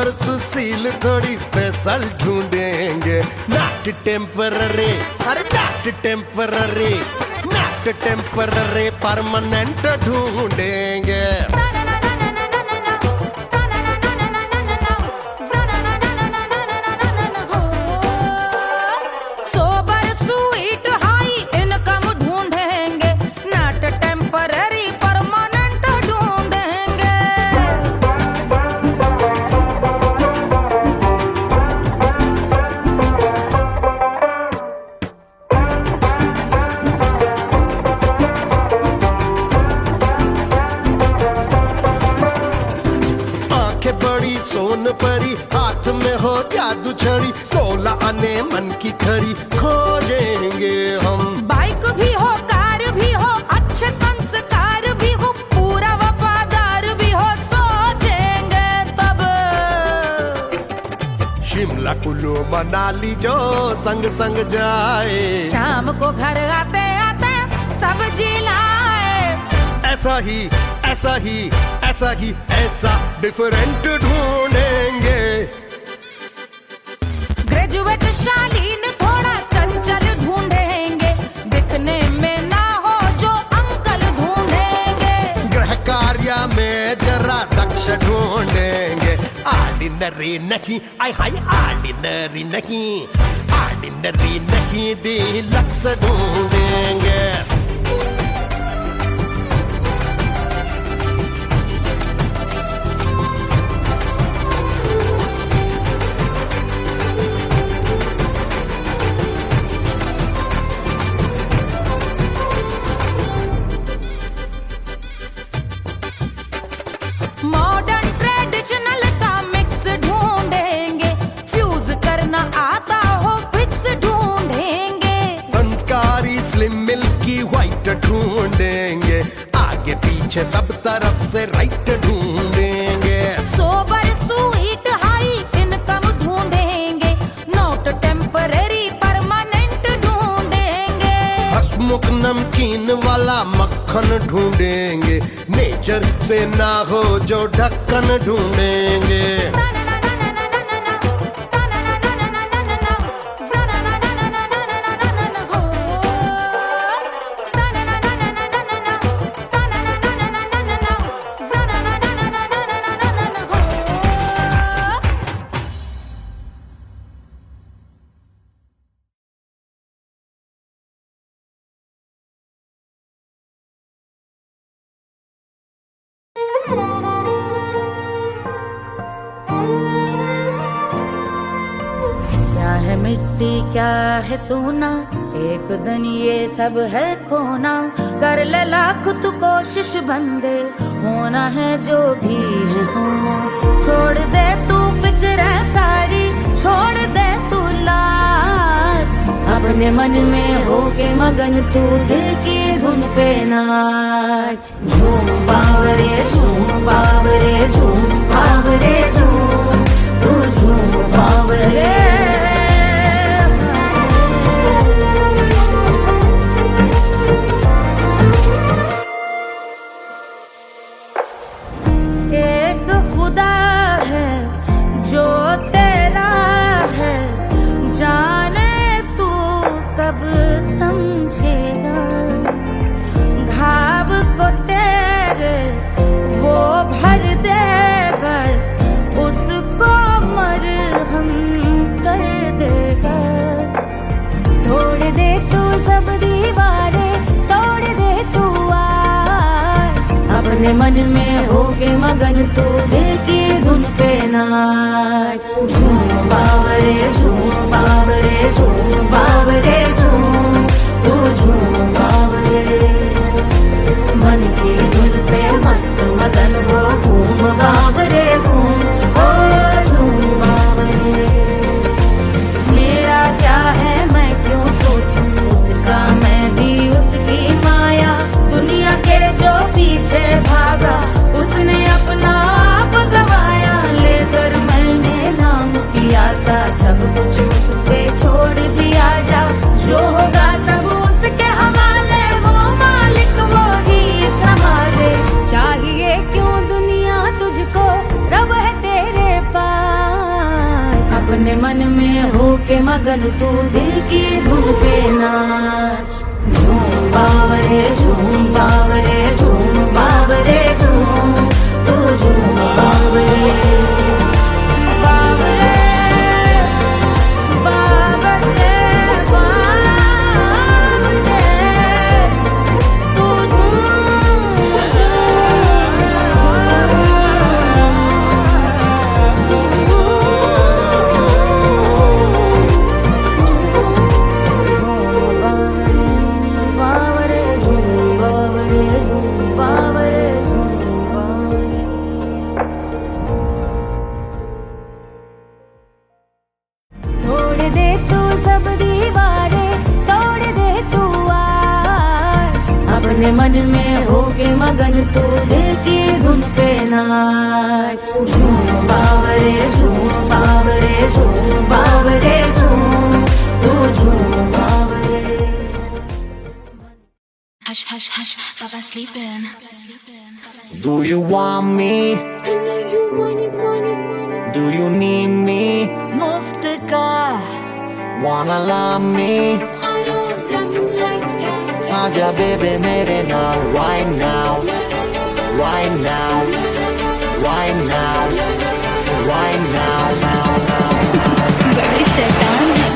Super सुशील थोड़ी special ढूंढेंगे। Not temporary, अरे not temporary, not temporary, permanent ढूंढेंगे। सोन परी, हाथ में हो जादू छड़ी, 16 आने मन की खरी खोजेंगे हम। बाइक भी हो, कार भी हो, अच्छे संस्कार भी हो, पूरा वफादार भी हो, सोचेंगे तब। शिमला कुल्लू मनाली जो संग संग जाए, शाम को घर आते आते सब्जी लाए। ऐसा ही ऐसा ही ऐसा ही ऐसा डिफरेंट ढूंढेंगे। ग्रेजुएट शालीन थोड़ा चंचल ढूंढेंगे, दिखने में ना हो जो अंकल ढूंढेंगे। गृह कार्य में जरा दक्ष ढूंढेंगे। ऑर्डिनरी नहीं, आय हाय ऑर्डिनरी नहीं, ऑर्डिनरी नहीं, डीलक्स ढूंढेंगे। मॉडर्न ट्रेडिशनल का मिक्स ढूंढेंगे, फ्यूज करना आता हो फिक्स ढूंढेंगे। संस्कारी स्लिम मिल्की व्हाइट ढूंढेंगे, आगे पीछे सब तरफ से राइट ढूंढेंगे। सोबर स्वीट हाई इनकम ढूंढेंगे, नॉट टेम्पररी परमानेंट ढूंढेंगे। हसमुख नमकीन वाला मक्खन ढूंढेंगे, नेचर से ना हो जो ढक्कन ढूंढेंगे। क्या है मिट्टी क्या है सोना, एक दिन ये सब है खोना। कर ले लाख तू कोशिश बंदे, होना है जो भी है होना। छोड़ दे तू फिक्र सारी, छोड़ दे तू लाज, अपने मन में होके मगन तू दिल की धुन पे नाच। झूम बावरे झूम बावरे झूम बावरे झूम, तू झूम बावरे। एक खुदा है जो तेरा है, जाने तू कब समझेगा। घाव को तेरे वो भर देगा, उसको मरहम कर देगा। तोड़ दे तू सब दीवारें, तोड़ दे तू आज, अपने मन में होके मगन तू दिल की धुन पे नाच। झूम बावरे झूम बावरे झूम बावरे झूम, तू झूम बावरे। मन की धुन पे मस्त मगन हो, घूम बावरे घूम, ओ झूम बावरे। मेरा क्या है मैं क्यों सोचूं, उसका मैं भी उसकी माया। दुनिया के जो पीछे भागा, उसने अपना मन में हो के मगन तू दिल की धुन पे नाच। झूम बावरे झूम बावरे झूम बावरे झूम, तू झूम बावरे बावरे बावरे बावरे, तू बावरे झूम बावरे झूम बावरे झूम बावरे। तोड़ दे तू सब दीवारें, तोड़ दे तू आज, अपने मन में हो के मगन तू दिल की धुन पे नाच। झूम बावरे झूम बावरे झूम बावरे झूम, तू झूम बावरे। Hush, hush, hush, Baba sleeping. Do you want me? Do you need me? मुफ्त का Wanna love me? आजा baby मेरे नाल right now, right now, right now, right now, now, now. बड़े शैतान है।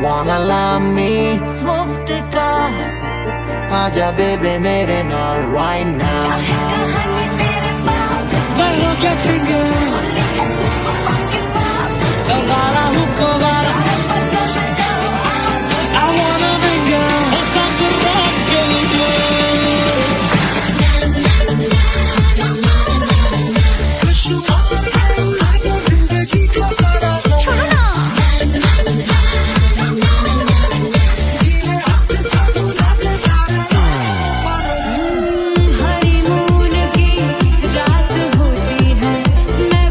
Wanna love me? मुफ्त का आजा baby मेरे नाल right now. Bailo que sigue, Davara Hukovara. I wanna be girl, I'm such a rock girl. Kashu aapko zindagi ka sara छोड़ो ना। हनीमून की रात होती है, मैं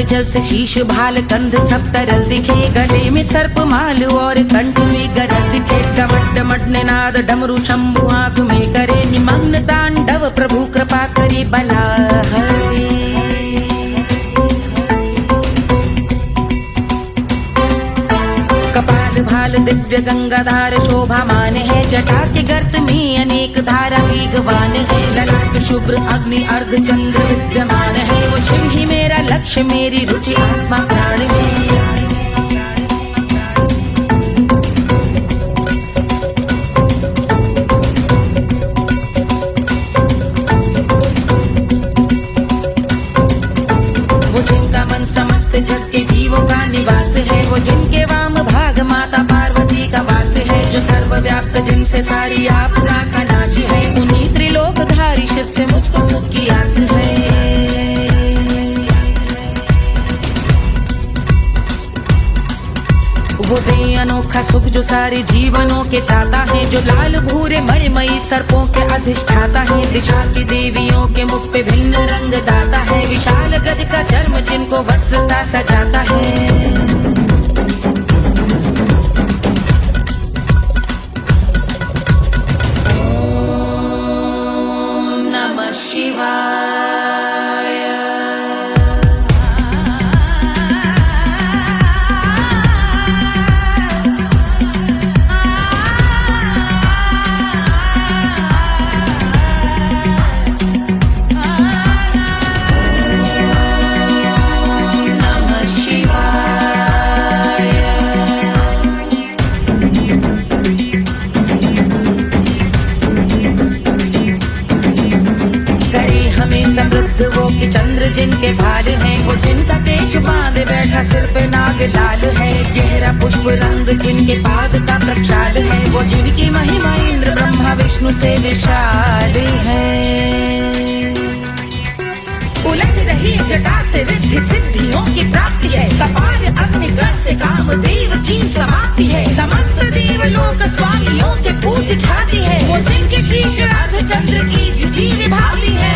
जल से शीश भाल कंध सब तरल दिखे, गले में सर्प माल और कंठ में गरज दिखे। डमट डमट निनाद डमरू शंभु आंख में करे निमग्न तांडव, प्रभु कृपा करे बला हरे। कपाल भाल दिव्य गंगाधार शोभामान है, जटा के गर्त में अनेक धारा वेगवान है। ललाट शुभ्र अग्नि अर्ध चंद्र विद्यमान है, वो शिव ही मेरा लक्ष्य मेरी रुचि आत्मा प्राण है। वो जिनका मन समस्त जग के जीवों का निवास है, वो जिनके वाम भाग माता पार्वती का वास है। जो सर्वव्याप्त जिनसे सारी आपदा का नाश है, उन्हीं त्रिलोकधारी शिव से मुझको सुख की आस है। वो दे अनोखा सुख जो सारे जीवनों के दाता है, जो लाल भूरे मणिमयी सर्पों के अधिष्ठाता है। दिशा की देवियों के मुख पे भिन्न रंग दाता है, विशाल गज का चर्म जिनको वस्त्र सा सजाता है। वो कि चंद्र जिनके भाल हैं, वो जिनका केश बांधे बैठा सिर पे नाग लाल है। गहरा पुष्प रंग जिनके पाद का प्रक्षाल है, वो जिनकी महिमा इंद्र ब्रह्मा विष्णु से विशाल है। उलझ रही जटा से रिद्धि सिद्धियों की प्राप्ति है, कपाल अग्निगण से कामदेव की समाप्ति है। समस्त देवलोक स्वामियों के पूज ख्याति है, वो जिनके शीश अर्ध चंद्र की जुदी निभाती है।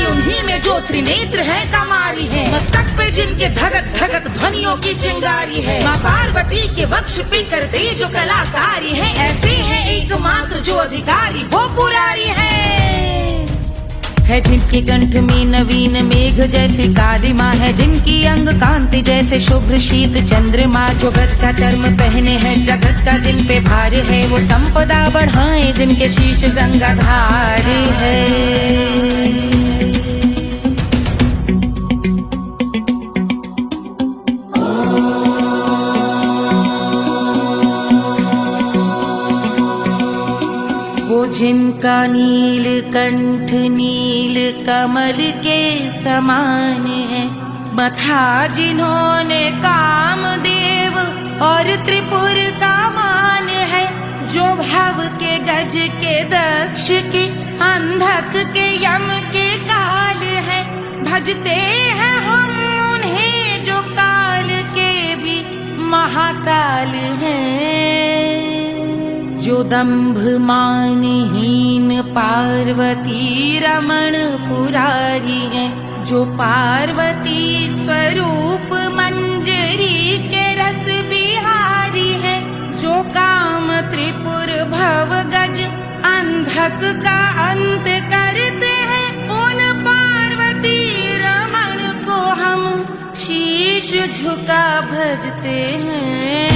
उन्हीं में जो त्रिनेत्र है कमारी है, मस्तक पे जिनके धगत धगत ध्वनियों की चिंगारी है। माँ पार्वती के वक्ष पे करते जो कलाकारी है, ऐसे हैं एकमात्र जो अधिकारी वो पुरारी है। जिनके कंठ में नवीन मेघ जैसे काली माँ है, जिनकी अंग कांति जैसे शुभ्र शीत चंद्रमा। जो गज का चर्म पहने हैं जगत का जिन पे भार है, वो संपदा बढ़ाए जिनके शीश गंगाधार है। जिनका नील कंठ नील कमल के समान है, मथा जिन्होंने कामदेव और त्रिपुर का मान है। जो भव के गज के दक्ष के अंधक के यम के काल है, भजते हैं हम उन्हें जो काल के भी महाकाल हैं। जो दंभ मानहीन पार्वती रमण पुरारी है, जो पार्वती स्वरूप मंजरी के रस बिहारी है। जो काम त्रिपुर भव गज अंधक का अंत करते हैं, उन पार्वती रमण को हम शीश झुका भजते हैं।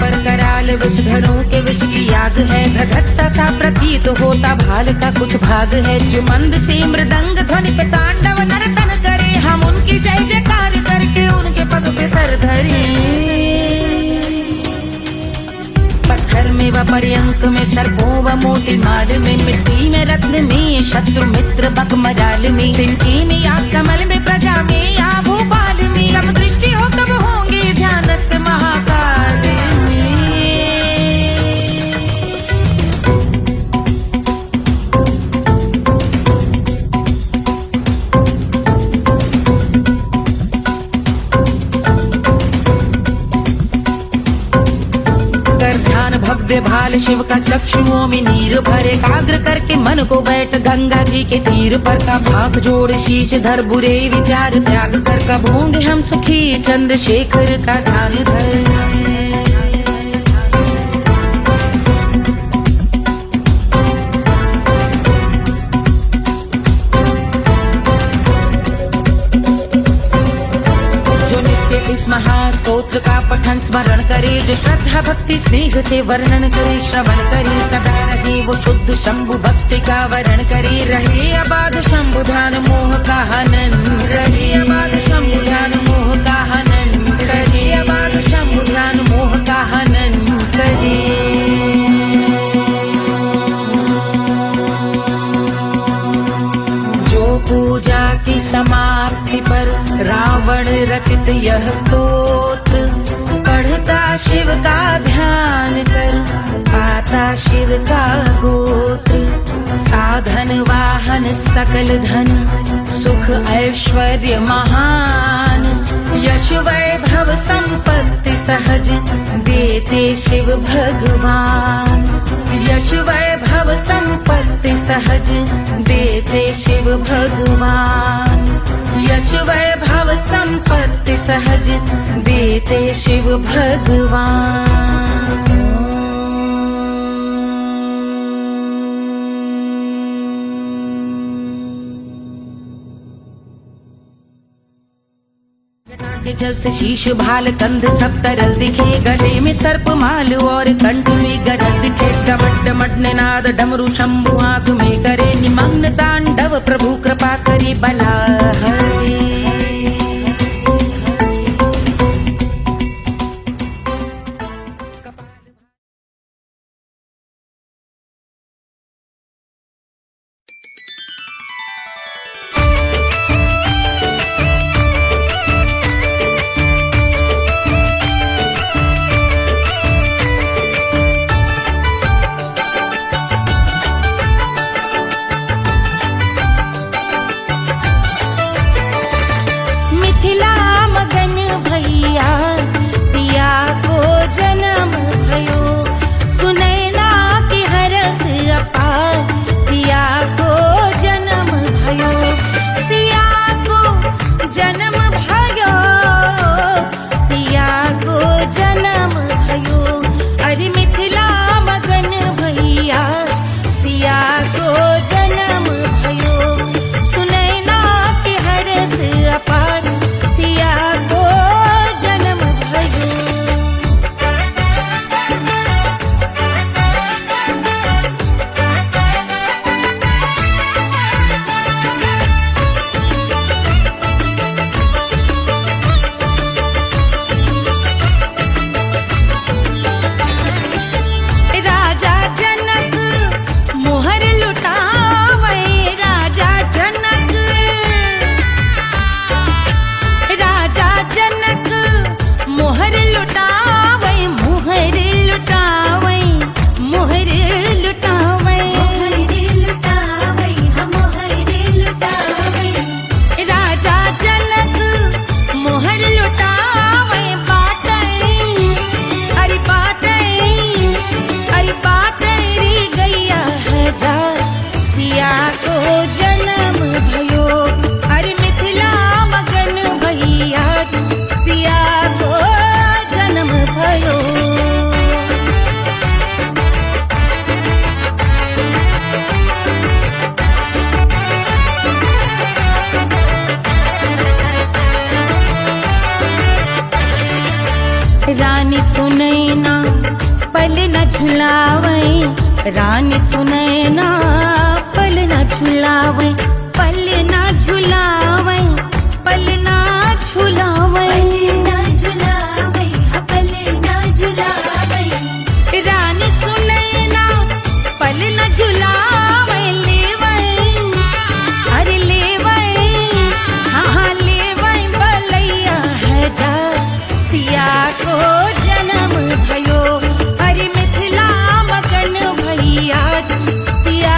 पर कराल विषधरों के विष की याग है, धधकता सा प्रतीत होता भाल का कुछ भाग है। जो मंद से मृदंग ध्वनि पे तांडव नर्तन करे, हम उनकी जय जयकार करके उनके पद पे सर धरे। पत्थर में व पर्यंक में सर्पों व मोती माल में, मिट्टी में रत्न में शत्रु मित्र बक मजाल में, तिनके में या कमल में प्रजा में या भोपाल में। जब दृष्टि हो तब होंगे ध्यानस्थ महाकाल में। भव्य भाल शिव का चक्षुओं में नीर भरे, एकाग्र करके मन को बैठ गंगा जी के तीर पर का भाग जोड़ शीश धर, बुरे विचार त्याग कर का भोंगे हम सुखी चंद्रशेखर का ध्यान धर। महास्तोत्र का पठन स्मरण करे, जो श्रद्धा भक्ति स्नेह से वर्णन करे, श्रवण करे सदा रहे वो शुद्ध शंभु भक्ति का वरण करे, रहे अबाध शंभु ध्यान मोह का हनन, रहे अबाध शंभु ध्यान मोह का हनन, रहे अबाध शंभु ध्यान मोह का हनन करे। पूजा की समाप्ति पर रावण रचित यह स्तोत्र, पढ़ता शिव का ध्यान कर पाता शिव का गोत्र, साधन वाहन सकल धन सुख ऐश्वर्य महान, यश वैभव संपत्ति सहज देते शिव भगवान, यश वैभव संपत्ति सहज देते शिव भगवान, यश वैभव संपत्ति सहज देते शिव भगवान। के जल से शीश भाल कंध सब तरल दिखे, गले में सर्प माल और कंठ में गरज दिखे, डमट डमट निनाद डमरू शंभु हाथ में करे, निमग्न तांडव प्रभु कृपा करे बला हरे। रानी सुनैना पल न झुलावे, रानी सुनैना पल न झुलावे, पल न झुलावे, पल न झुलावे, पल न झुलावे, रानी सुनैना पल न झुलावे, लेवे अरे लेवे हाँ लेवे बलैया है जा, सिया को जन्म भयो, अरे मिथिला मगन भैया सिया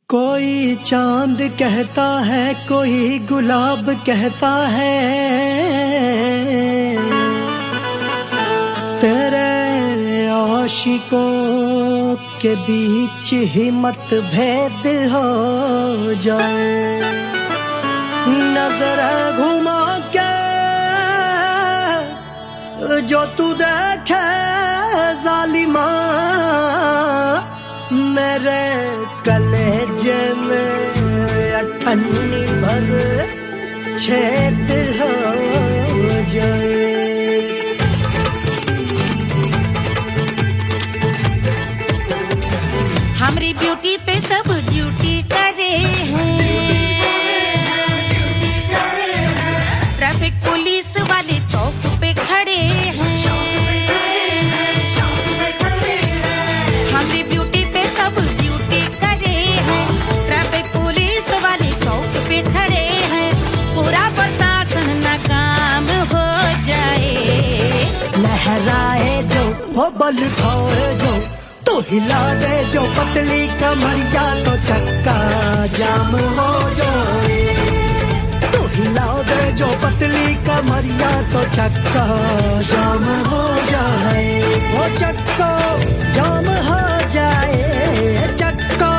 कोई चांद कहता है, कोई गुलाब कहता है, तेरे आशिकों के बीच ही मतभेद हो जाए। नजर घुमा के जो तू देखे जालिमा, मेरे कलेजे में अठन्नी भर छेद हो जाए। हमारी ब्यूटी पे सब ड्यूटी करे हैं, ट्रैफिक पुलिस वाले चौक पे खड़े हैं। हमारी ब्यूटी पे सब ड्यूटी करे हैं, ट्रैफिक पुलिस वाले चौक पे खड़े हैं। पूरा प्रशासन नाकाम हो जाए। लहराए जो वो बल खाए जो, तो हिला दे जो पतली कमरिया, तो चक्का जाम हो जाए। तो हिला दे जो पतली कमरिया, तो चक्का जाम हो जाए। वो चक्का जाम हो जाए, चक्का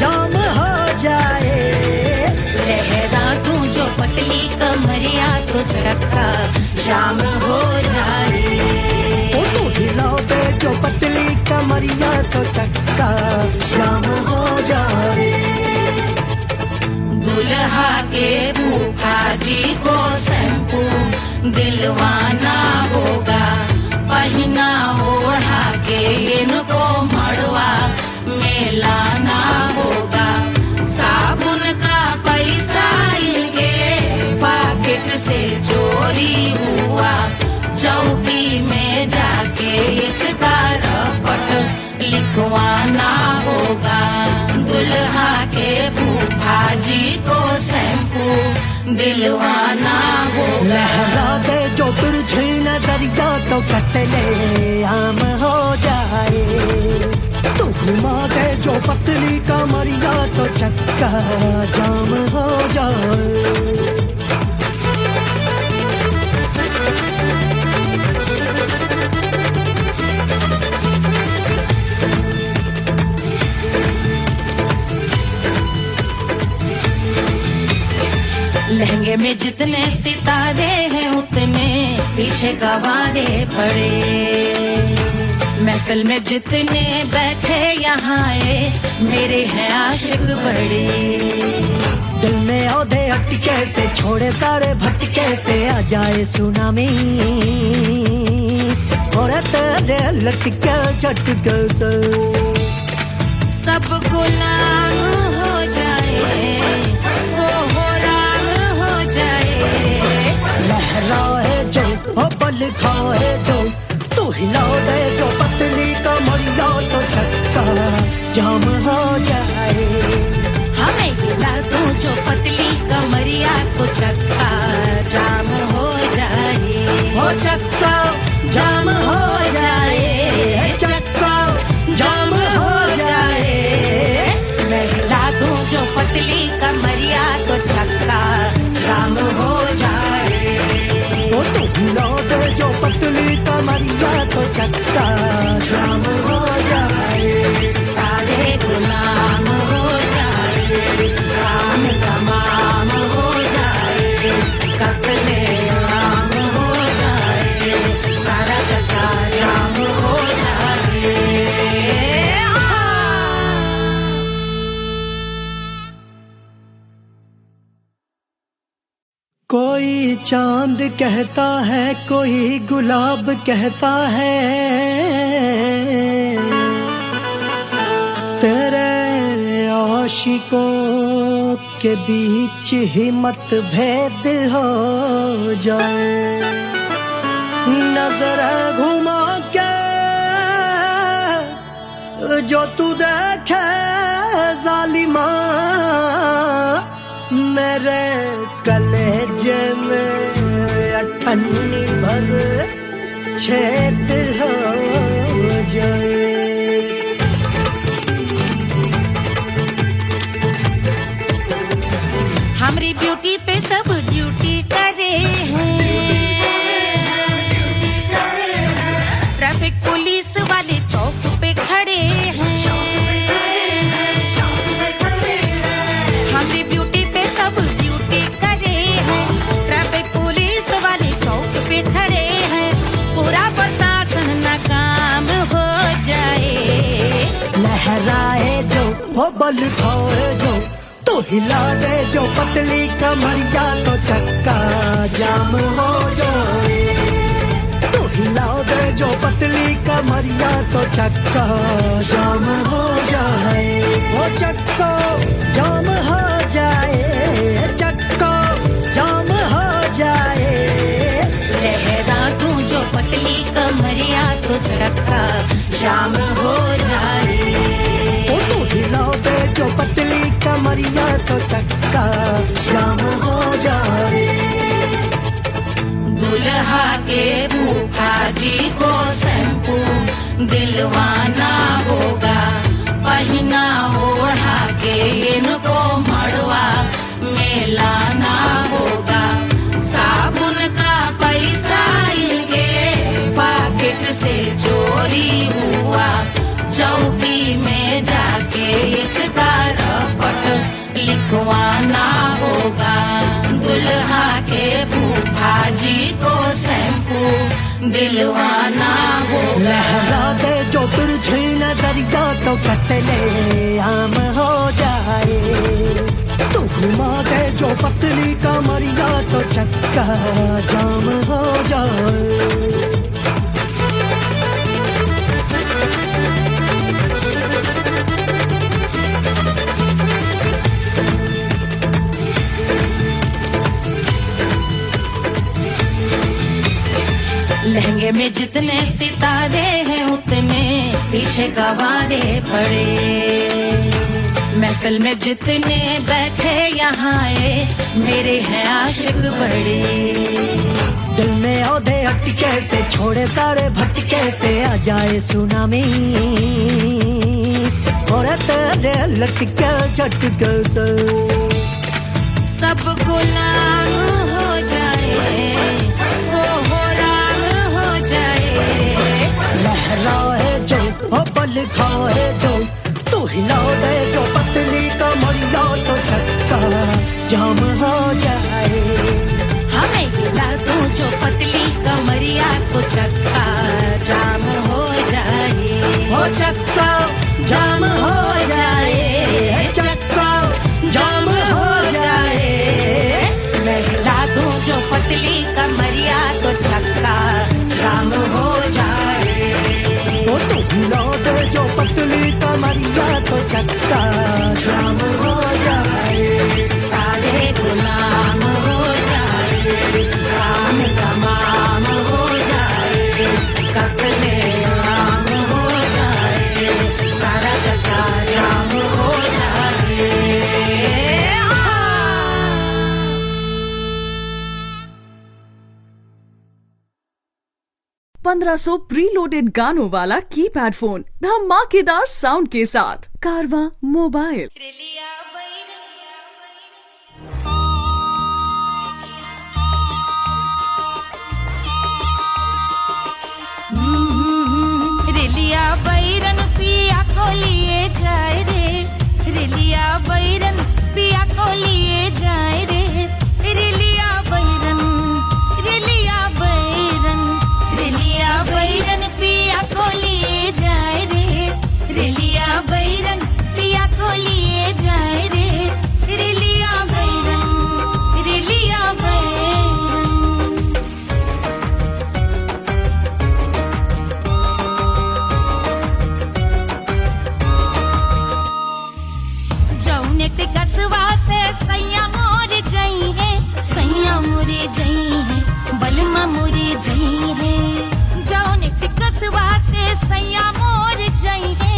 जाम हो जाए। लहरा तू जो पतली कमरिया, तो चक्का जाम हो जाए। ओ तो हिला दे जो पतली कमरिया, तो चक्का जाम हो जाए। दुल्हा के फूफा जी को शैम्पू दिलवाना होगा, पहना ओढ़ा के इनको मड़वा में लाना होगा। साबुन का पैसा इनके पॉकेट से चोरी हुआ, चौकी में जाके इसका रपट लिखवाना होगा। दुल्हा के फूफा जी को शैम्पू दिलवाना होगा। लहरा दे जो तुरझी नजरिया, तो कतले आम हो जाए। तू घुमा दे जो पतली कमरिया, तो चक्का जाम हो जाए। लहंगे में जितने सितारे हैं, उतने पीछे गवारे पड़े। महफिल में जितने बैठे यहाँ आए, मेरे हैं आशिक बड़े। दिल में औधे अटके से, छोड़े सारे भटके से, आ जाए सुनामी। और तेरे लटके झटके से सब गुलाम हो जाए, वो हो राम हो जाए। लहराए जो ओ बल खाए जो, तू हिला दे जो पतली कमरिया, तो चक्का जाम हो जाए। हमें हिला दो जो पतली कमरिया, तो चक्का जाम हो जाए। ओ चक्का जाम हो जाए, चक्का जाम हो जाए। मैं हिला दूं जो पतली कमरिया, तो चक्का जाम हो जाए। ओ तू हिला दे जो पतली कमरिया, तो चक्का जाम हो जाए। सारे गुलाम हो जाए, राम तमाम हो जाए। कत्ले आम हो जाए, सारा चक्का जाम हो जाए। कोई चांद कहता है, कोई गुलाब कहता है, तेरे आशिकों के बीच ही मतभेद हो जाए। नजर घुमा के जो तू देखे जालिमा, मेरे कलेजे में अठन्नी भर छेद हो जाए। हमारी ब्यूटी पे सब ड्यूटी करे हैं। ट्रैफिक पुलिस वाले चौक पे खड़े हैं। हमारी ब्यूटी पे सब ड्यूटी करे हैं। ट्रैफिक पुलिस वाले चौक पे खड़े हैं। पूरा प्रशासन नाकाम हो जाए। लहराए जो वो बल खाए जो, तो हिला दे जो पतली कमरिया तो चक्का जाम हो जाए। तो हिला दे जो पतली कमरिया तो चक्का जाम हो जाए। वो चक्का जाम हो जाए, चक्का जाम हो जाए। लहरा तू जो पतली कमरिया तो चक्का जाम हो जाए। ओ तू हिला दे जो पतली कमरिया तो चक्का जाम हो जाए। दुल्हा के फूफा जी को शैम्पू दिलवाना होगा। पहना ओढ़ा के इनको मड़वा में लाना होगा। साबुन का पैसा इनके पॉकेट से चोरी हुआ। चौकी में जाके इसका रपट लिखवाना होगा। दुल्हा के फूफा जी को शैम्पू दिलवाना होगा। लहरा दे जो तिरछी नजरिया तो कतले आम हो जाए। तू घुमा दे जो पतली कमरिया तो चक्का जाम हो जाए। लहंगे में जितने सितारे हैं उतने पीछे गवारे पड़े। महफिल में जितने बैठे यहाँ आए मेरे हैं आशिक बड़े। दिल में औधे हटके से छोड़े सारे भटके से आ जाए सुनामी। और तेरे लटके झटके से सब गुलाम हो जाए। लहराए जो ओ बल खाए जो, तू हिला दे जो पतली कमरिया तो चक्का जाम हो जाए। हमें हिला दो जो पतली कमरिया तो चक्का जाम हो जाए। हो चक्का जाम हो जाए, चक्का जाम हो जाए। मैं हिला दूं जो पतली कमरिया तो चक्का जाम हो जाए। ओ तू हिला दे जो पतली कमरिया तो चक्का जाम हो जाए। सारे गुलाम हो जाए। काम तमाम हो जाए। कत्ले आम हो जाए। सारा चक्का जाम हो जाए। 1500 प्रीलोडेड गानों वाला कीपैड फोन धमाकेदार साउंड के साथ कारवां मोबाइल। रिलिया बैरन पिया को लिए जाए रे। रिलिया बैरन पिया को लिए जाए रे। रिलिया बैरन, रिलिया बैरन, रिलिया बैरन पिया को लिए जाए रे। रिलिया बैरन पिया को लिए जाए रे। रिलिया बैरन, रिलिया बैरन। जौनेट कसवा से सैया मोर जई है। सैया मोरे जई है। बलमा मोरे जई है। जौनेट कसवा से सैया मोर जई है।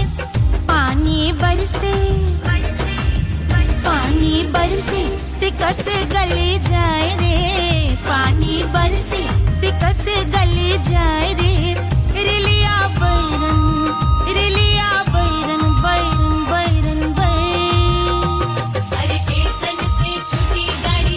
पानी बरसे, पानी बरसे टिकस गले जाए रे। पानी बरसे टिकस गले जाए रे। रिलिया बैरन, रिलिया बैरन, बैरन बैरन बैरन। अरे स्टेशन से छुट्टी गाड़ी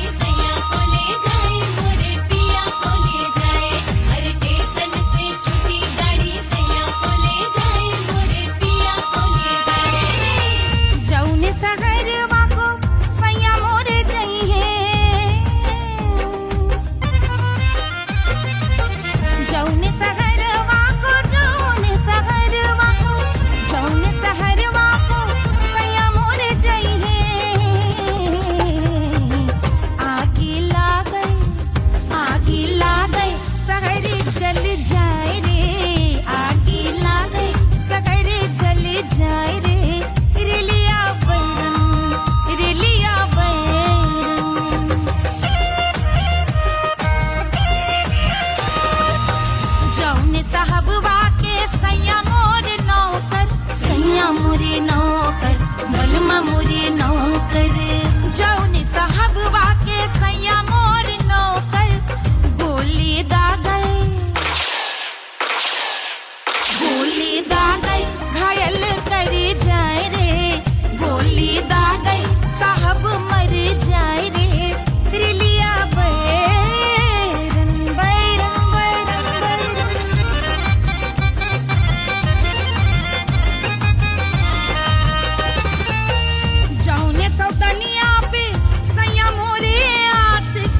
मोरे नौकर बलमा मोरे नौकर जौने साहब वाके सैया मोर नौकर गोली दागल घायल करे जाए रे गोली दागल साहब मर जाए रे रिलिया बैरन बैरन बैरन बैरन जौने सौतनिया पे सैया मोरे आशिक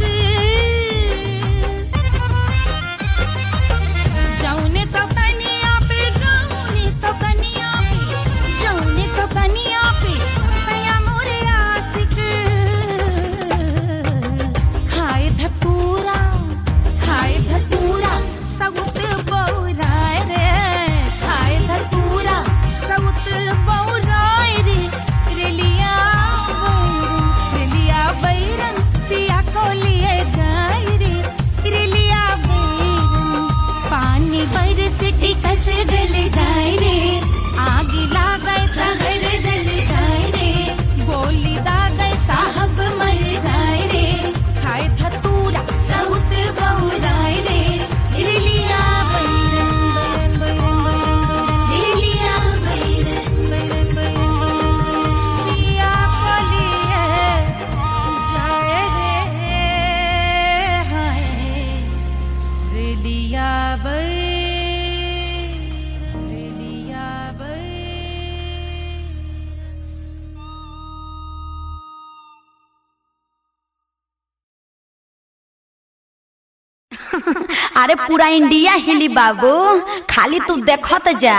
जौने सौतनिया पे सैया मोरे आशिक खाए धतूरा सउत बौराय रे खाए धतूरा सउत बौराय रे रेलिया बैरन पिया को लिए जाए रे रेलिया बैरन पानी बरस टिकस गल जाए रे आग लागै सगर जल जाए रे गोली दागै साहब मर जाए रे खाए धतूरा सउत बौराय रे रिलिया बैरन बैरन बैरन रिलिया बैरन पिया को लिए जाए रे हाय रिलिया बैरन अरे पूरा इंडिया हिली बाबू, खाली तू देखत जा।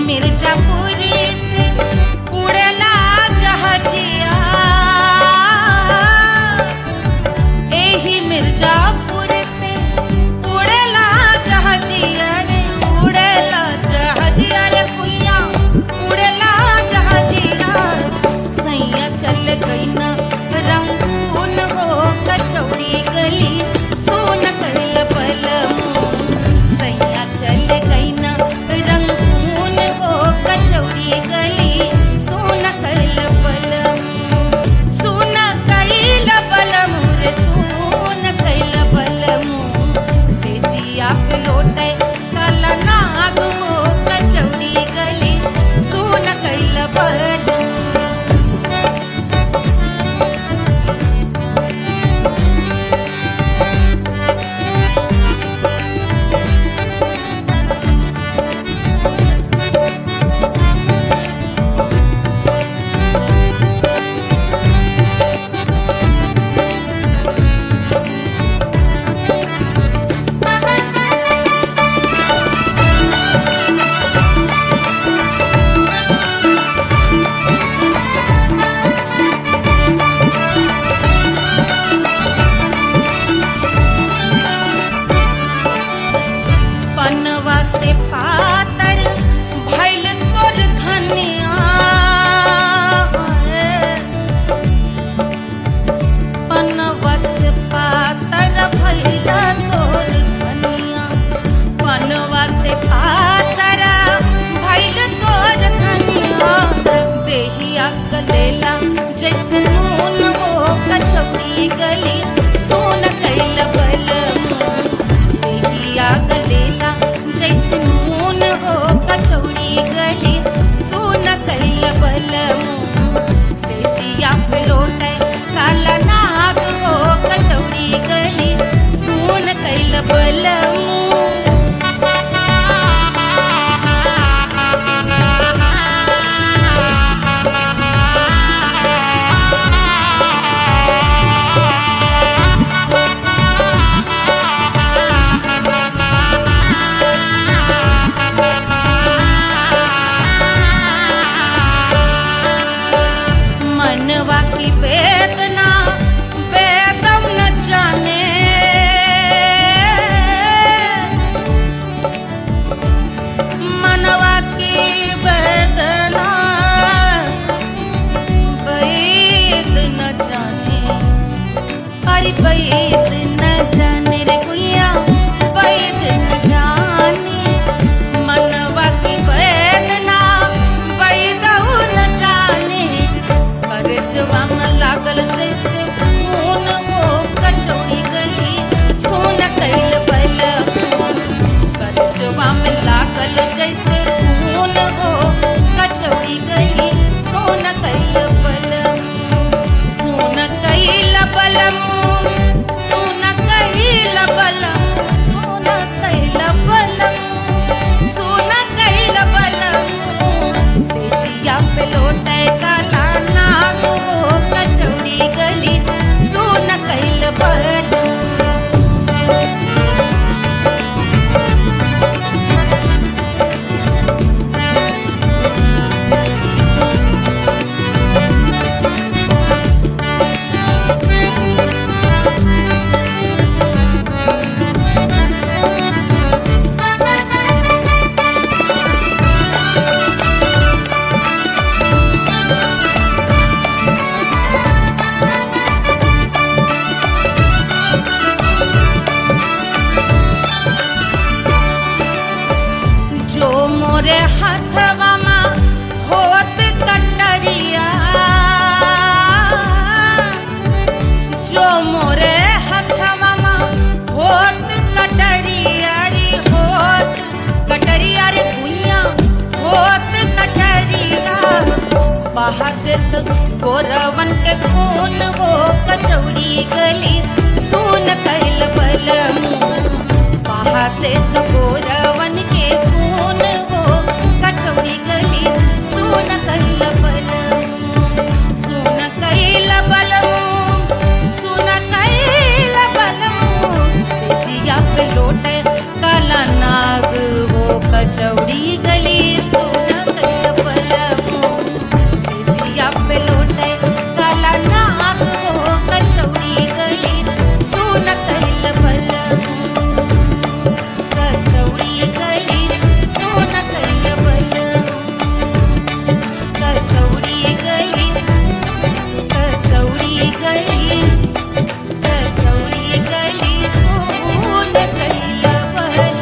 मिर्जापुरी कचौड़ी गली सोन कैल बलम सोन कैल बलम सोन कैल बलम सोन कैल बलम सोन कैल बलम से जिया पे लोटे काला नाग हो कचौड़ी गली सोन कैल बलम। मोरे हाथवा में होत कटरिया जो मोरे हाथवा में होत कटरिया रे होत कटरिया रे भुइया होत कटरिया बहात गोरवन के खून हो कचौड़ी गली सोन कैल बलम बहाते तो गोरवन के खून हो कचौड़ी गली सोन कैल बलम सोन कैल बलम सोन कैल बलम से जिया पे लोटे काला नाग हो कचौड़ी गली सोन कैल बलम से जिया पे लोटे काला नाग हो कचौड़ी गली सोन कैल बलम कचौड़ी गली सोन कैल बलम कचौड़ी गली कचौड़ी गली कचौड़ी गली सोन कैल बलम।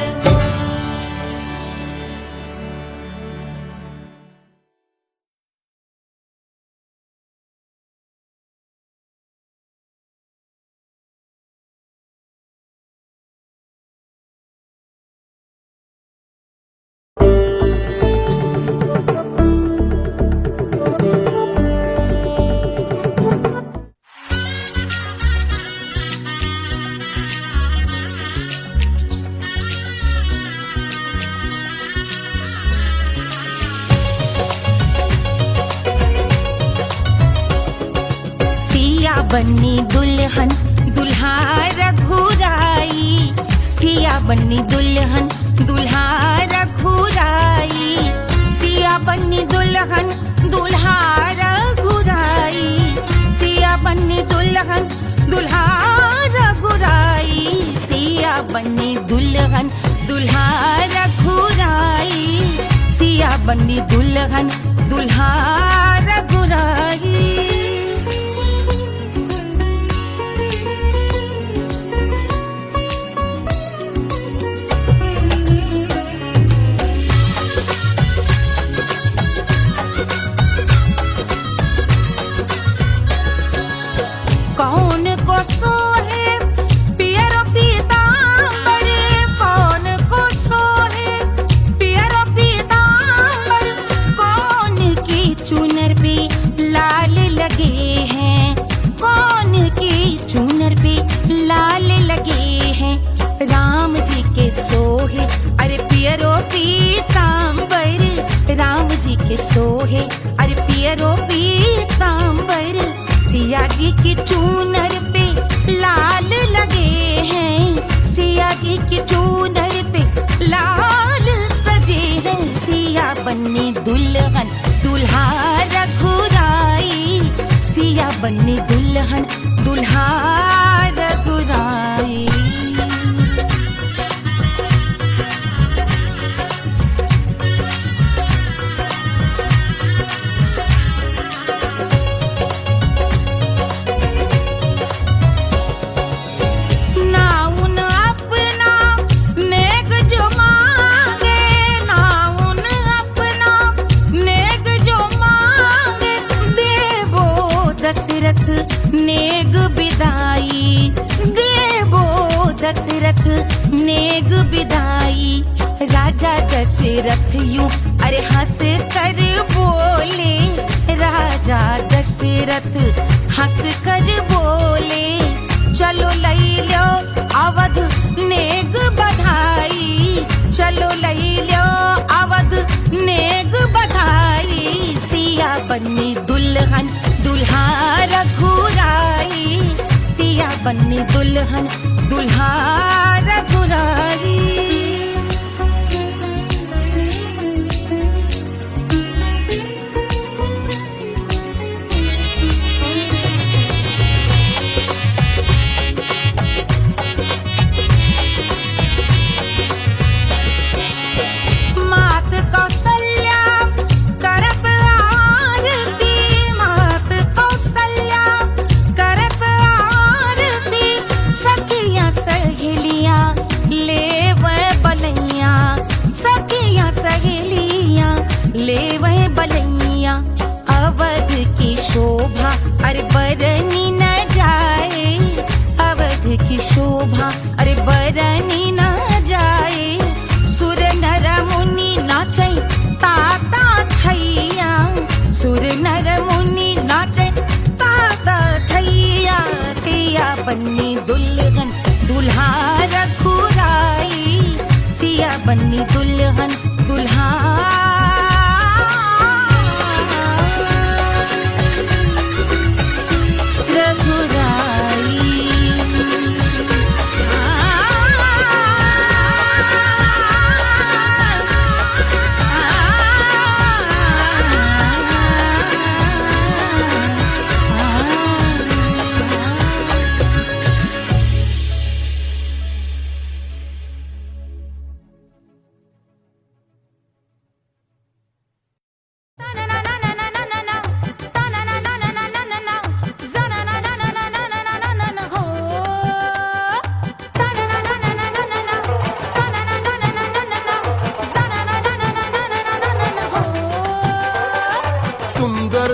बन्नी दुल्हन दुल्हा रघुराई सिया बन्नी दुल्हन दुल्हा रघुराई सिया बन्नी दुल्हन दुल्हा रघुराई सिया बन्नी दुल्हन दुल्हा रघुराई सिया बन्नी दुल्हन दुल्हा रघुराई सिया बन्नी दुल्हन दुल्हा रघुराई। कौन को सोहे पियरो पीतांबर कौन को सोहे पियरो पीतांबर कौन की चुनर पे लाल लगे हैं कौन की चुनर पे लाल लगे हैं राम जी के सोहे अरे पियरो पीतांबर राम जी के सोहे अरे पियरो पीतांबर सिया जी की चूनर पे लाल लगे हैं सिया जी की चूनर पे लाल सजे हैं सिया बन्नी दुल्हन दुल्हा रघुराई सिया बन्नी दुल्हन दुल्हा रघुराई। नेग बिदाई देवो दशरथ नेग बिदाई राज राजा दशरथ यूं अरे हंस कर बोले, राजा दशरथ हंस कर बोले, चलो लई लो अवध नेग बधाई, चलो लई लो अवध नेग बधाई, सिया बन्नी दुल्हन दुल्हा रघुराई, सिया बन्नी दुल्हन दुल्हा रघुराई। ले वह बलैया अवध की शोभा अरे बरनी न जाए, अवध की शोभा अरे बरनी न जाए, सुर नर मुनि नाचे ताता थैया, सुर नर मुनि नाचे ताता थैया, सिया बन्नी दुल्हन दुल्हा रघुराई, सिया बन्नी दुल्हन दुल्हा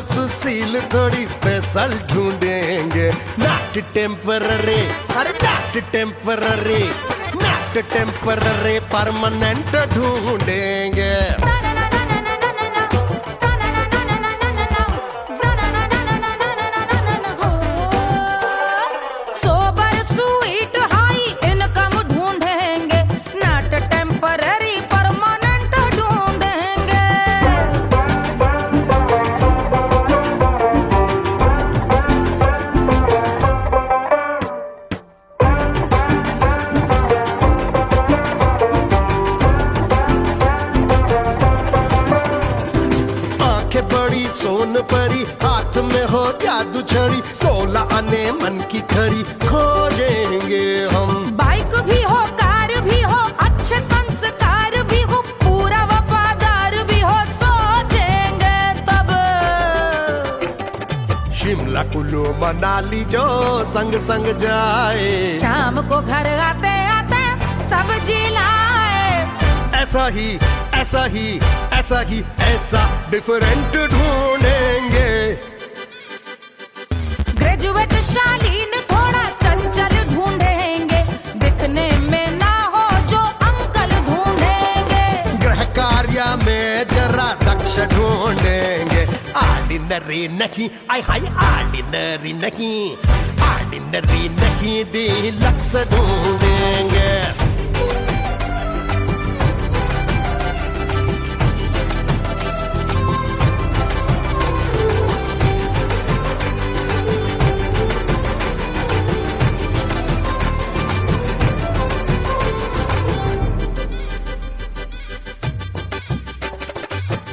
सुशील थोड़ी स्पेशल ढूंढेंगे, नॉट टेम्पररी अरे not temporary, not temporary permanent ढूंढेंगे। सोबर स्वीट हाई इनकम ढूंढेंगे, नॉट टेम्पररी परमानेंट ढूंढेंगे। बड़ी सोन परी हाथ में हो जादू छड़ी, 16 आने मन की खरी खोजेंगे हम। बाइक भी हो कार भी हो अच्छे संस्कार भी हो, पूरा वफादार भी हो, सोचेंगे तब। शिमला कुल्लू मनाली जो संग संग जाए, शाम को घर आते आते सब्जी लाए, ऐसा ही ऐसा ही ऐसा ही ऐसा डिफरेंट ढूंढेंगे। ग्रेजुएट शालीन थोड़ा चंचल ढूंढेंगे, दिखने में ना हो जो अंकल ढूंढेंगे। गृह कार्य में जरा दक्ष ढूंढेंगे, ऑर्डिनरी नहीं आई हाई ऑर्डिनरी नहीं, ऑर्डिनरी नहीं डीलक्स ढूंढेंगे।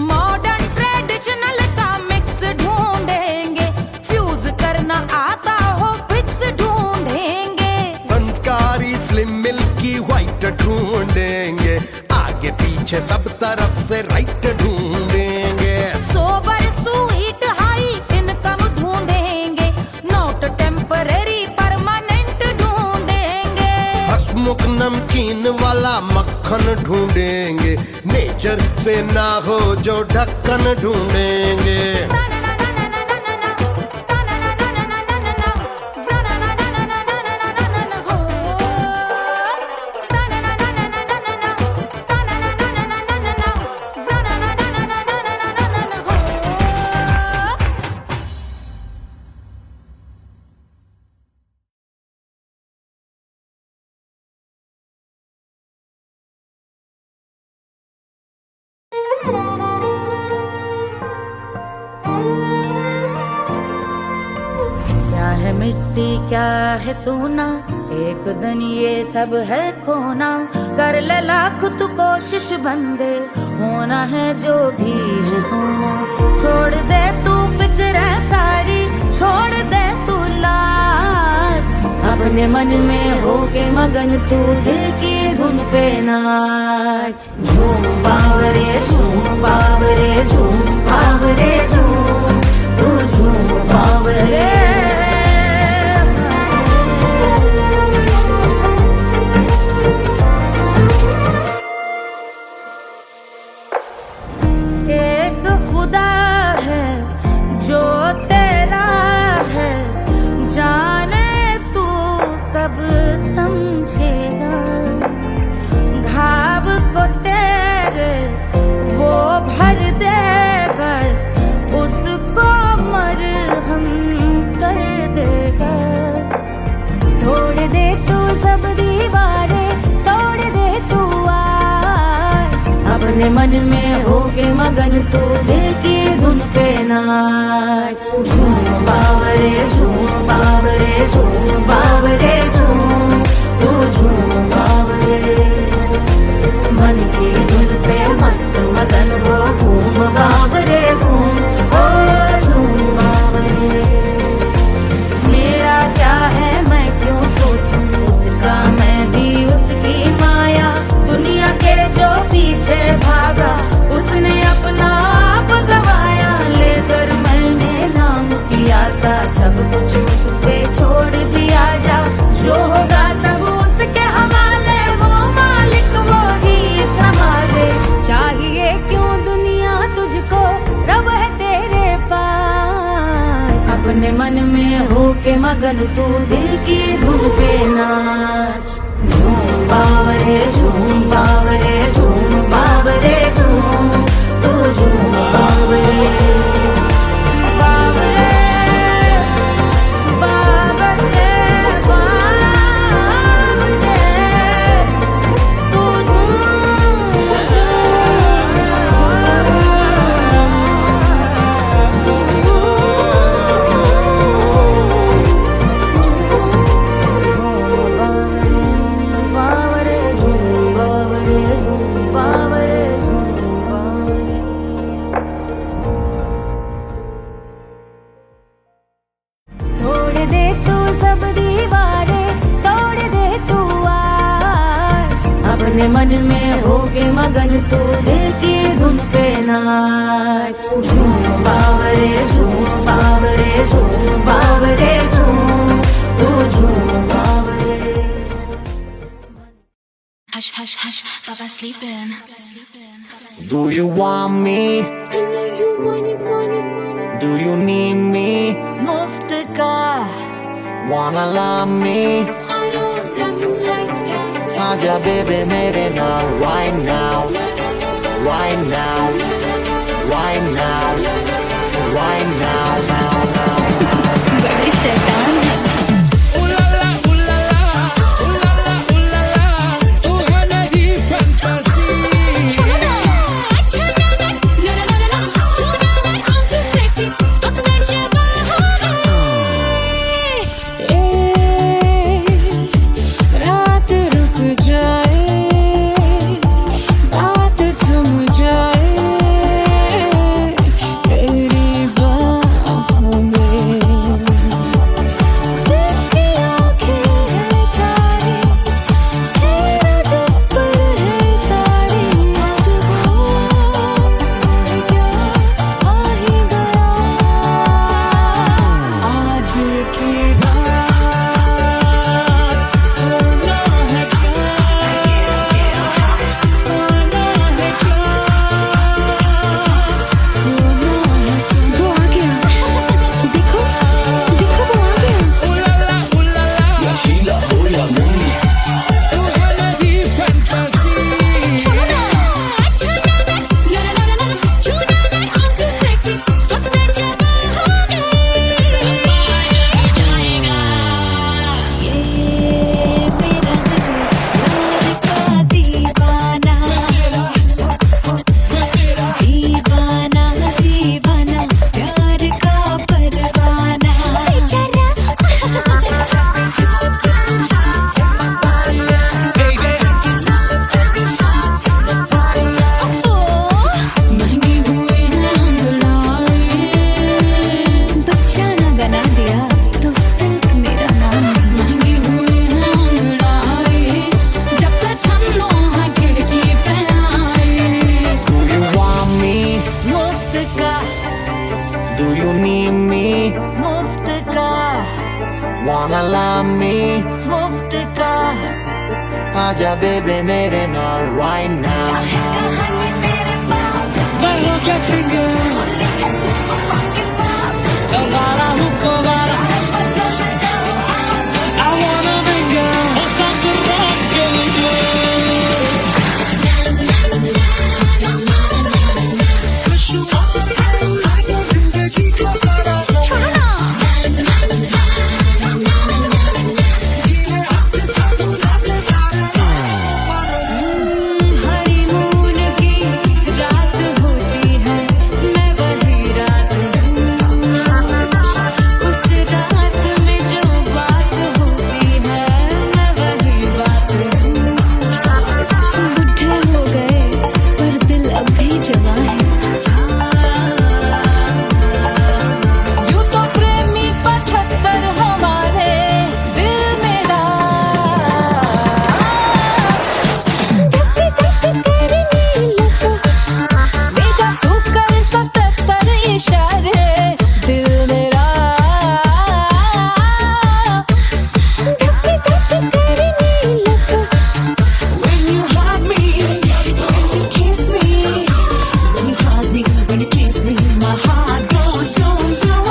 मॉडर्न ट्रेडिशनल का मिक्स ढूंढेंगे, फ्यूज करना आता हो फिक्स ढूंढेंगे। संस्कारी स्लिम मिल्की व्हाइट ढूंढेंगे, आगे पीछे सब तरफ से राइट ढूंढेंगे। सोबर स्वीट हाई इनकम ढूंढेंगे, नॉट टेम्पररी परमानेंट ढूंढेंगे। हंसमुख नमकीन वाला मक्खन ढूंढेंगे, नेचर से ना हो जो ढक्कन ढूंढेंगे। मिट्टी क्या है सोना, एक दिन ये सब है खोना। कर ले लाख तू कोशिश बंदे, होना है जो भी है होना। छोड़ दे तू फिक्र है सारी, छोड़ दे तू लाज, अपने मन में होके मगन तू दिल की धुन पे नाच। झूम बावरे झूम बावरे झूम बावरे झूम, तू झूम बावरे। एक खुदा है जो तेरा है, जाने तू कब समझेगा। घाव को तेरे वो भर देगा, उसको मरहम कर देगा। तोड़ दे तू सब दीवारें, तोड़ दे तू आज, अपने मन में होके मगन तू दिल की धुन पे नाच। झूम बावरे झूम बावरे झूम बावरे झूम, तू झूम बावरे। मन की धुन पे मस्त मगन हो, घूम बावरे घूम, ओ झूम बावरे। मेरा क्या है मैं क्यों सोचूं उसका, मैं भी उसकी माया। दुनिया के जो पीछे भागा, उसने अपना आप गवाया। लेकर मैंने नाम किया था, सब कुछ उस पे छोड़ दिया जा। जो होगा सब उसके हवाले, वो मालिक वो ही संभाले। चाहिए क्यों दुनिया तुझको, रब है तेरे पास। अपने मन में होके मगन तू दिल की धुन पे नाच। झूम बावरे झूम बावरे झूम बावरे झूम, तू झूम बावरे। बावरे बावरे बावरे, तू बावरे झूम बावरे झूम बावरे झूम बावरे। तोड़ दे तू सब दीवारें, तोड़ दे तू आज, अपने मन में होके मगन तू दिल की धुन पे नाच। झूम बावरे झूम बावरे झूम बावरे झूम, तू झूम बावरे। Hush, hush, hush, Baba sleeping. Do you want me? Do you need me? मुफ्त का Wanna love me? आजा बेबे मेरे नाल right now, right now, right now, right now, now, now. बड़ी शैतान है। रात रुक जाए, बात थम जाए, Do you need me? मुफ्त का Wanna love me? मुफ्त का आजा बेबे मेरे नाल right now. Bailo que sigue. Para un cobara. I wanna be girl. Esa churra que le honeymoon की रात होती है, मैं वही रात हूँ। उस रात में जो बात होती है, मैं वही बात हूँ। बुढ़े हो गए पर दिल अब भी जवां है। यूं तो प्रेमी 75 हमारे दिल मेरा। ले जा तू कर 77 इशारे दिल मेरा। When you hug me, when you kiss me, when you hug me, when you kiss me, my heart goes zoom zoom.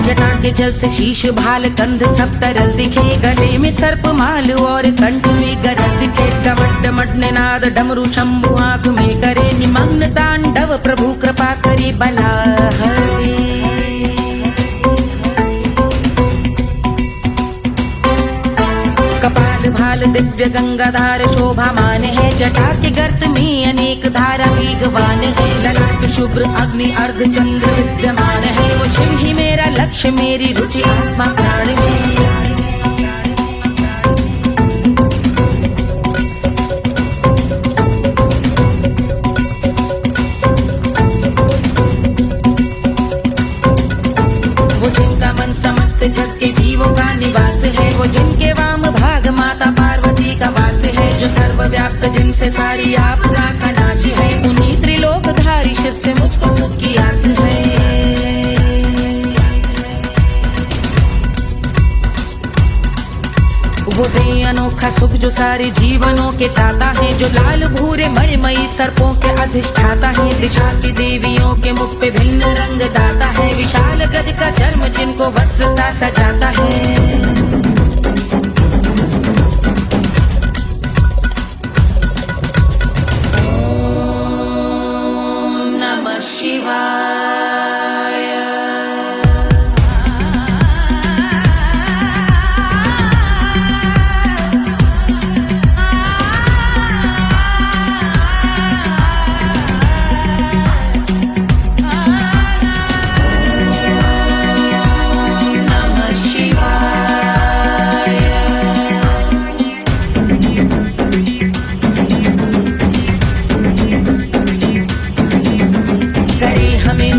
जटा के जल से शीश भाल कंध सब तरल दिखे, गले में सर्प माल और कंठ में गरज दिखे। डमट डमट निनाद डमरू शंभु आंख में करे निमग्न तांडव, प्रभु कृपा करे बला हरे। कपाल भाल दिव्य गंगाधार शोभामान है, जटा के गर्त में अनेक धारा वेगवान है। ललाट शुभ्र अग्नि अर्ध चंद्र विद्यमान है, वो शिव ही मेरा लक्ष्य मेरी रुचि आत्मा प्राण है। वो जिनका मन समस्त जग के जीवों का निवास है, वो जिनके वाम भाग माता पार्वती का वास है। जो सर्वव्याप्त जिनसे सारी आपदा का नाश है, उन्हीं त्रिलोकधारी शिव से मुझको सुख की आस है। वो दे अनोखा सुख जो सारे जीवनों के दाता है, जो लाल भूरे मणिमयी सर्पों के अधिष्ठाता है। दिशा की देवियों के मुख पे भिन्न रंग दाता है, विशाल गज का चर्म जिनको वस्त्र सा सजाता है। ओम नमः शिवाय।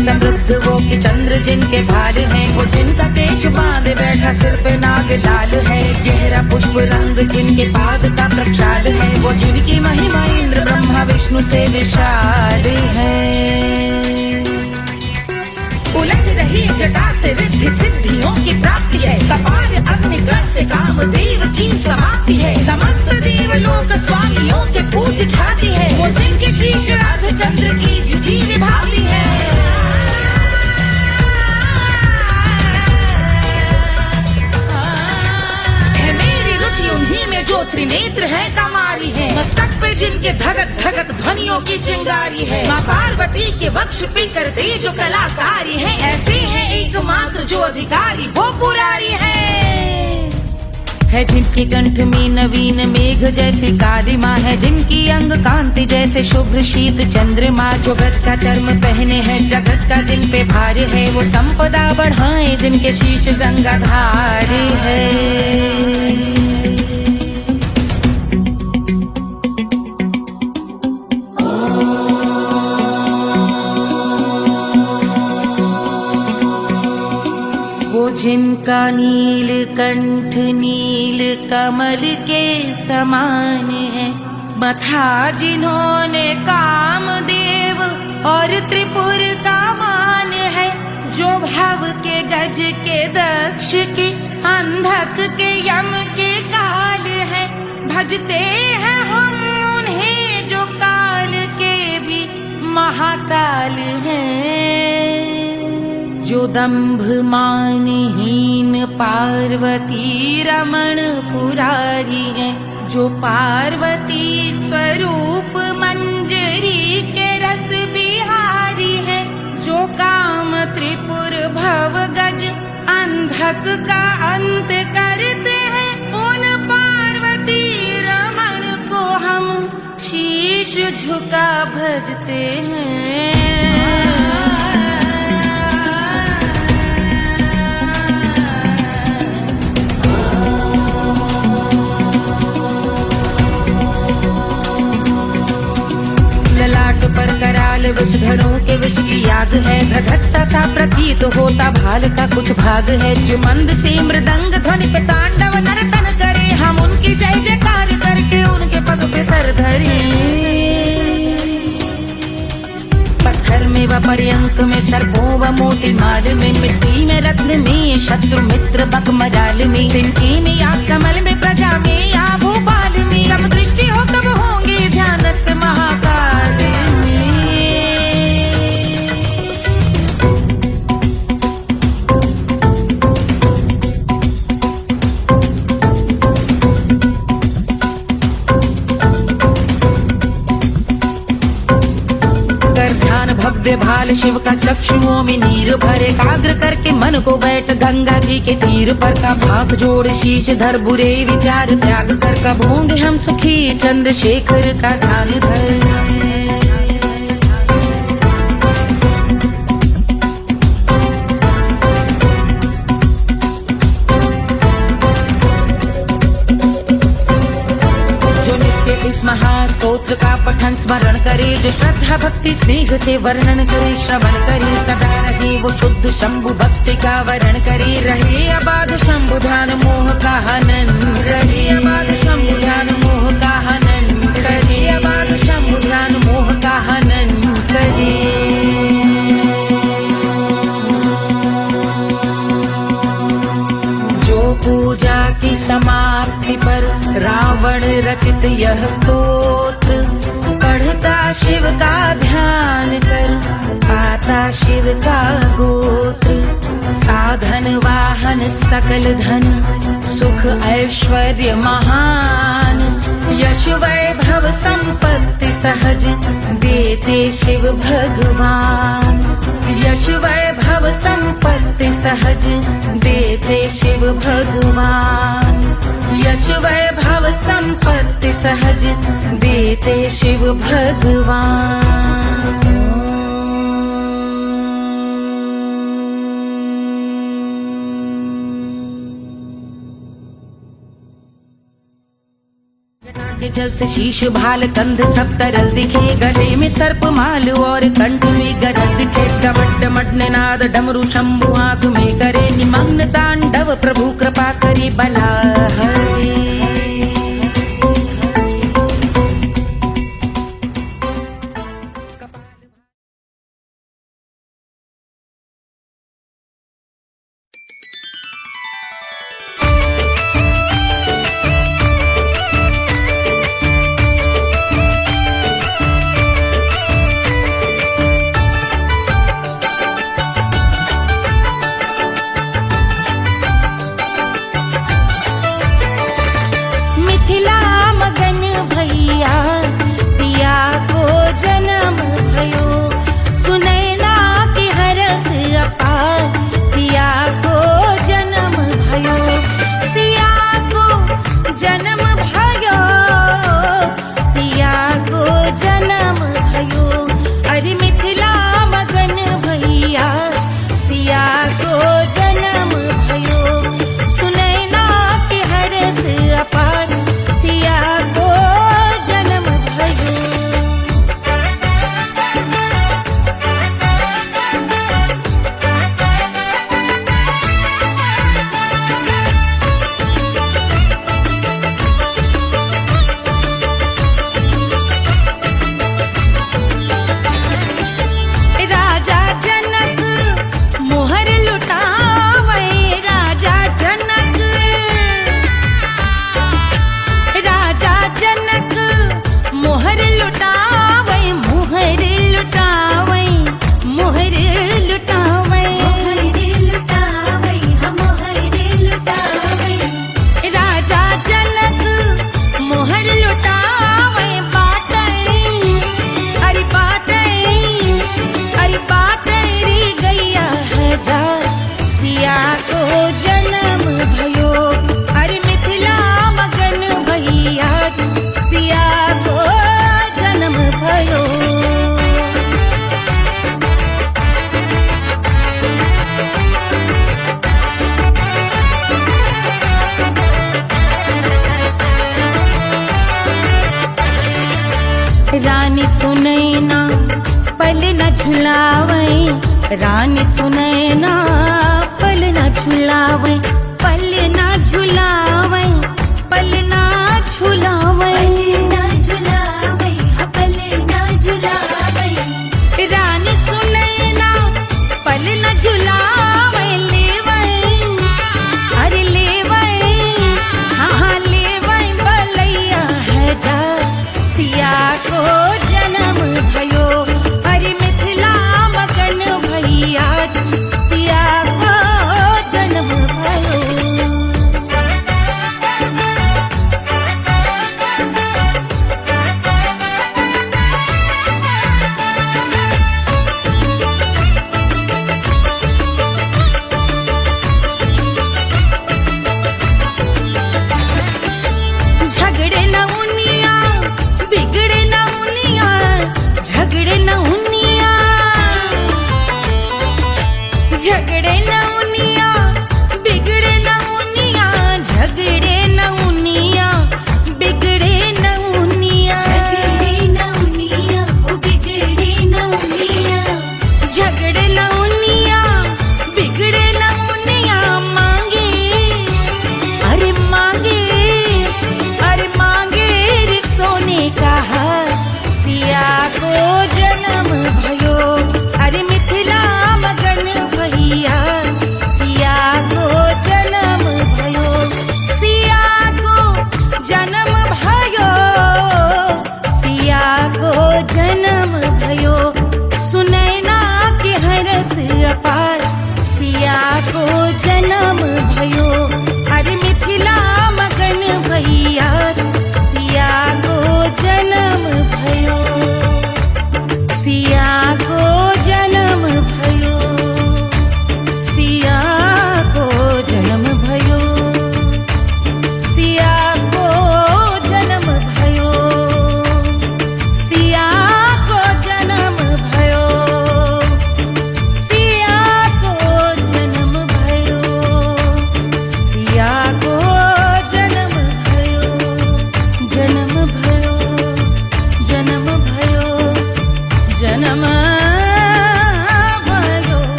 समृद्ध वो कि चंद्र जिनके भाल हैं, वो जिनका केश बांधे बैठा सिर पे नाग लाल है। गहरा पुष्प रंग जिनके पाद का प्रक्षाल है, वो जिनकी महिमा इंद्र ब्रह्मा विष्णु से विशाल है। उलझ रही जटा से रिद्धि सिद्धियों की प्राप्ति है, कपाल अग्निगण से कामदेव की समाप्ति है। समस्त देवलोक स्वामियों के पूज ख्याति है, वो जिनके शीश अर्ध चंद्र की जुदी विभाती है। उन्हीं में जो त्रिनेत्र है कमारी है, मस्तक पे जिनके धगत धगत ध्वनियों की चिंगारी है। माँ पार्वती के वक्ष पे करते जो कलाकारी है, ऐसे हैं एकमात्र जो अधिकारी वो पुरारी है। है जिनके कंठ में नवीन मेघ जैसे कालिमा है, जिनकी अंग कांति जैसे शुभ्र शीत चंद्रमा, जो गज का चर्म पहने हैं जगत का जिन पे भार है, वो संपदा बढ़ाए जिनके शीश गंगाधार है। जिनका नील कंठ नील कमल के समान है, मथा जिन्होंने कामदेव और त्रिपुर का मान है, जो भव के गज के दक्ष के अंधक के यम के काल है, भजते हैं हम उन्हें जो काल के भी महाकाल हैं। जो दंभ मानहीन पार्वती रमण पुरारी है, जो पार्वती स्वरूप मंजरी के रस बिहारी है, जो काम त्रिपुर भव गज अंधक का अंत करते हैं, उन पार्वती रमण को हम शीश झुका भजते हैं। ललाट पर कराल विषधरों के विष की याद है, धधकता सा प्रतीत होता भाल का कुछ भाग है, जो मंद से मृदंग ध्वनि पे तांडव नर्तन करे, हम उनकी जय जयकार करके उनके पग पे सर धरे। पत्थर में व पर्यंक में सर्पों व मोती माल में, मिट्टी में रत्न में शत्रु मित्र बक मजाल में, तिनके में या कमल में प्रजा में या भोपाल में, सब दृष्टि हो तब होंगे ध्यानस्थ महाकाल में। भव्य भाल शिव का चक्षुओं में नीर भरे, एकाग्र करके मन को बैठ गंगा जी के तीर पर, का भाग जोड़ शीश धर बुरे विचार त्याग कर, कब होंगे हम सुखी चंद्रशेखर का ध्यान धर। इस महास्तोत्र का पठन स्मरण करे, जो श्रद्धा भक्ति स्नेह से वर्णन करे, श्रवण करे सदा रहे वो शुद्ध शंभु भक्ति का वरण करे, रहे अबाध शंभु ध्यान मोह का हनन, रहे अबाध शंभु ध्यान मोह का हनन करे, अबाध शंभु ध्यान मोह का हनन करे। पूजा की समाप्ति पर रावण रचित यह स्तोत्र, पढ़ता शिव का ध्यान कर पाता शिव का गोत्र, साधन वाहन सकल धन सुख ऐश्वर्य महान, यश वैभव संपत्ति सहज देते शिव भगवान, यश वैभव संपत्ति सहज देते शिव भगवान, यश वैभव संपत्ति सहज देते शिव भगवान। के जल से शीश भाल कंध सब तरल दिखे, गले में सर्प माल और कंठ में गरज दिखे, डमट डमट निनाद डमरू शंभु हाथ में करे, निमग्न तांडव प्रभु कृपा करे बला हरे। रानी सुनैना पल न झुलावे, रानी सुनैना पल न झुलावे।